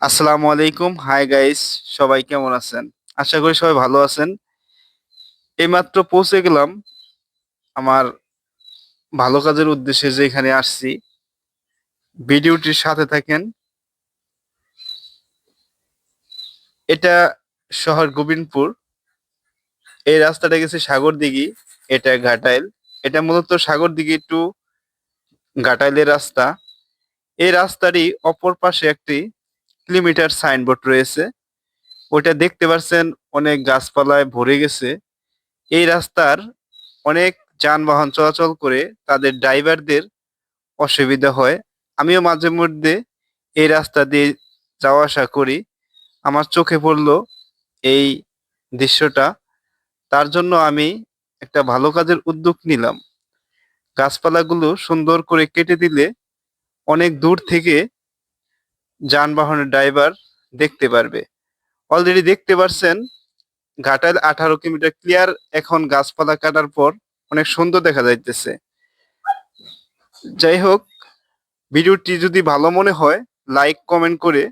আসসালামু আলাইকুম। Hi guys, সবাই কেমন আছেন? আশা করি সবাই ভালো আছেন। এইমাত্র পৌঁছে গেলাম আমার ভালো কাজের উদ্দেশ্যে, যেখানে আসছি। ভিডিওটির সাথে থাকেন। এটা শহর গোবিন্দপুর। এই রাস্তাটা গেছে সাগরদিঘি, এটা ঘাটাইল। এটা মূলত সাগরদিঘি টু ঘাটাইলের রাস্তা। এই রাস্তারই অপর পাশে একটি কিলোমিটার সাইনবোর্ড রয়েছে। ওইটা দেখতে পাচ্ছেন, অনেক গাছপালায় ভরে গেছে। এই রাস্তার অনেক যানবাহন চলাচল করে, তাদের ড্রাইভারদের অসুবিধা হয়। আমিও মাঝে মধ্যে এই রাস্তা দিয়ে যাওয়া আসা করি। আমার চোখে পড়লো এই দৃশ্যটা। তার জন্য আমি একটা ভালো কাজের উদ্যোগ নিলাম। গাছপালাগুলো সুন্দর করে কেটে দিলে অনেক দূর থেকে যানবাহনের ড্রাইভার দেখতে পারবে। অলরেডি দেখতে পারছেন, ঘাটাইল 18 কিলোমিটার ক্লিয়ার। এখন গাছপালা কাটার পর অনেক সুন্দর দেখা যাইতেছে। যাই হোক, ভিডিওটি যদি ভালো মনে হয়, লাইক কমেন্ট করে